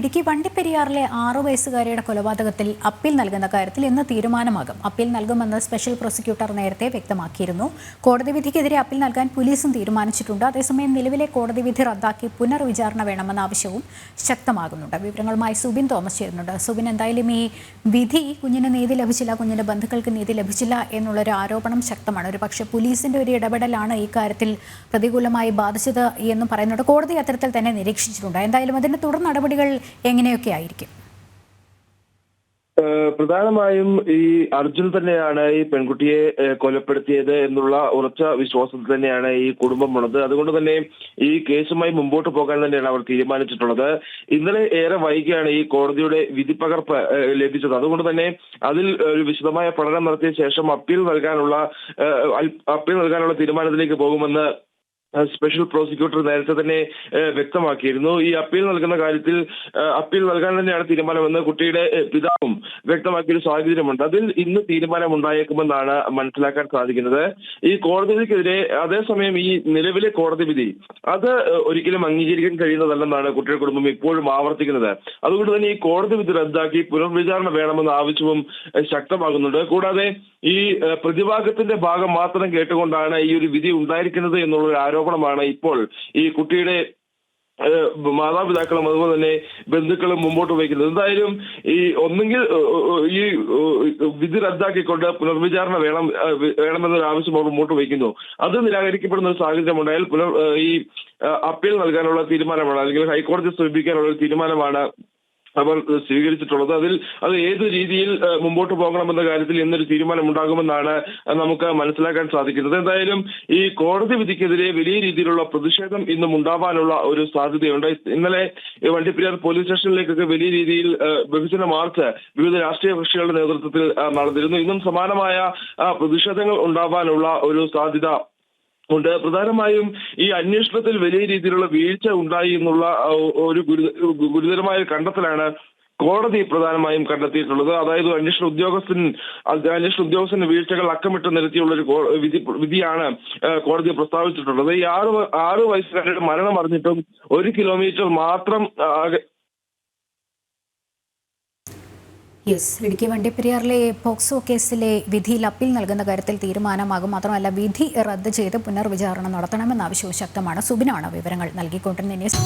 ഇടുക്കി വണ്ടിപ്പെരിയാറിലെ 6 വയസ്സുകാരിയുടെ കൊലപാതകത്തിൽ അപ്പീൽ നൽകുന്ന കാര്യത്തിൽ ഇന്ന് തീരുമാനമാകും. അപ്പീൽ നൽകുമെന്ന് സ്പെഷ്യൽ പ്രോസിക്യൂട്ടർ നേരത്തെ വ്യക്തമാക്കിയിരുന്നു. കോടതി വിധിക്കെതിരെ അപ്പീൽ നൽകാൻ പോലീസും തീരുമാനിച്ചിട്ടുണ്ട്. അതേസമയം നിലവിലെ കോടതി വിധി റദ്ദാക്കി പുനർവിചാരണ വേണമെന്ന ആവശ്യവും ശക്തമാകുന്നുണ്ട്. വിവരങ്ങളുമായി സുബിൻ തോമസ് ചേരുന്നുണ്ട്. സുബിൻ, എന്തായാലും ഈ വിധി കുഞ്ഞിന് നീതി ലഭിച്ചില്ല, കുഞ്ഞിന്റെ ബന്ധുക്കൾക്ക് നീതി ലഭിച്ചില്ല എന്നുള്ളൊരു ആരോപണം ശക്തമാണ്. ഒരു പക്ഷേ പോലീസിന്റെ ഒരു ഇടപെടലാണ് ഈ കാര്യത്തിൽ പ്രതികൂലമായി ബാധിച്ചത് എന്ന് പറയുന്നുണ്ട്. കോടതി അത്തരത്തിൽ തന്നെ നിരീക്ഷിച്ചിട്ടുണ്ട്. എന്തായാലും അതിന്റെ തുടർ നടപടികൾ എങ്ങനെയൊക്കെ ആയിരിക്കും? പ്രധാനമായും ഈ അർജുൻ തന്നെയാണ് ഈ പെൺകുട്ടിയെ കൊലപ്പെടുത്തിയത് എന്നുള്ള ഉറച്ച വിശ്വാസത്തിൽ തന്നെയാണ് ഈ കുടുംബമുള്ളത്. അതുകൊണ്ട് തന്നെ ഈ കേസുമായി മുമ്പോട്ട് പോകാൻ തന്നെയാണ് അവർ തീരുമാനിച്ചിട്ടുള്ളത്. ഇന്നലെ ഏറെ വൈകിയാണ് ഈ കോടതിയുടെ വിധിപ്പകർപ്പ് ലഭിച്ചത്. അതുകൊണ്ട് തന്നെ അതിൽ ഒരു വിശദമായ പഠനം നടത്തിയ ശേഷം അപ്പീൽ നൽകാനുള്ള തീരുമാനത്തിലേക്ക് പോകുമെന്ന് സ്പെഷ്യൽ പ്രോസിക്യൂട്ടർ നേരത്തെ തന്നെ വ്യക്തമാക്കിയിരുന്നു. ഈ അപ്പീൽ നൽകുന്ന കാര്യത്തിൽ അപ്പീൽ നൽകാൻ തന്നെയാണ് തീരുമാനമെന്ന് കുട്ടിയുടെ പിതാവും വ്യക്തമാക്കിയൊരു സാഹചര്യമുണ്ട്. അതിൽ ഇന്ന് തീരുമാനമുണ്ടായേക്കുമെന്നാണ് മനസ്സിലാക്കാൻ സാധിക്കുന്നത്. ഈ കോടതി വിധിക്കെതിരെ അതേസമയം ഈ നിലവിലെ കോടതി വിധി അത് ഒരിക്കലും അംഗീകരിക്കാൻ കഴിയുന്നതല്ലെന്നാണ് കുട്ടിയുടെ കുടുംബം ഇപ്പോഴും ആവർത്തിക്കുന്നത്. അതുകൊണ്ട് തന്നെ ഈ കോടതി വിധി റദ്ദാക്കി പുനർവിചാരണ വേണമെന്ന ആവശ്യവും ശക്തമാകുന്നുണ്ട്. കൂടാതെ ഈ പ്രതിഭാഗത്തിന്റെ ഭാഗം മാത്രം കേട്ടുകൊണ്ടാണ് ഈ ഒരു വിധി ഉണ്ടായിരിക്കുന്നത് എന്നുള്ള ആരോപണമാണ് ഇപ്പോൾ ഈ കുട്ടിയുടെ മാതാപിതാക്കളും അതുപോലെ തന്നെ ബന്ധുക്കളും മുമ്പോട്ട് വയ്ക്കുന്നത്. എന്തായാലും ഈ ഒന്നെങ്കിൽ ഈ വിധി റദ്ദാക്കിക്കൊണ്ട് പുനർവിചാരണ വേണമെന്നൊരു ആവശ്യം അവർ മുമ്പോട്ട് വയ്ക്കുന്നു. അത് നിരാകരിക്കപ്പെടുന്ന ഒരു സാഹചര്യം ഉണ്ടായാൽ ഈ അപ്പീൽ നൽകാനുള്ള തീരുമാനമാണ്, അല്ലെങ്കിൽ ഹൈക്കോടതി സമീപിക്കാനുള്ള ഒരു തീരുമാനമാണ് അവർ സ്വീകരിച്ചിട്ടുള്ളത്. അത് ഏത് രീതിയിൽ മുമ്പോട്ട് പോകണമെന്ന കാര്യത്തിൽ ഇന്നൊരു തീരുമാനമുണ്ടാകുമെന്നാണ് നമുക്ക് മനസ്സിലാക്കാൻ സാധിക്കുന്നത്. എന്തായാലും ഈ കോടതി വിധിക്കെതിരെ വലിയ രീതിയിലുള്ള പ്രതിഷേധം ഇന്നും ഉണ്ടാവാനുള്ള ഒരു സാധ്യതയുണ്ട്. ഇന്നലെ വണ്ടിപ്പെരിയാർ പോലീസ് സ്റ്റേഷനിലേക്കൊക്കെ വലിയ രീതിയിൽ ബഹുജന മാർച്ച് വിവിധ രാഷ്ട്രീയ കക്ഷികളുടെ നേതൃത്വത്തിൽ നടന്നിരുന്നു. ഇന്നും സമാനമായ പ്രതിഷേധങ്ങൾ ഉണ്ടാവാനുള്ള ഒരു സാധ്യത ഉണ്ട്. പ്രധാനമായും ഈ അന്വേഷണത്തിൽ വലിയ രീതിയിലുള്ള വീഴ്ച ഉണ്ടായി എന്നുള്ള ഒരു ഗുരുതരമായ കണ്ടെത്തലാണ് കോടതി പ്രധാനമായും കണ്ടെത്തിയിട്ടുള്ളത്. അതായത് അന്വേഷണ ഉദ്യോഗസ്ഥന്റെ വീഴ്ചകൾ അക്കമിട്ട് നിരത്തിയുള്ള ഒരു വിധിയാണ് കോടതി പ്രസ്താവിച്ചിട്ടുള്ളത്. ഈ 6 വയസ്സുകാരുടെ മരണം അറിഞ്ഞിട്ടും 1 കിലോമീറ്റർ മാത്രം ഇടുക്കി വണ്ടിപ്പെരിയാറിലെ പോക്സോ കേസിലെ വിധിയിൽ അപ്പീൽ നൽകുന്ന കാര്യത്തിൽ തീരുമാനമാകും. മാത്രമല്ല, വിധി റദ്ദ് ചെയ്ത് പുനർവിചാരണ നടത്തണമെന്ന ആവശ്യവും ശക്തമാണ്. സുബിനാണ് വിവരങ്ങൾ നൽകിക്കൊണ്ടിരുന്നത്.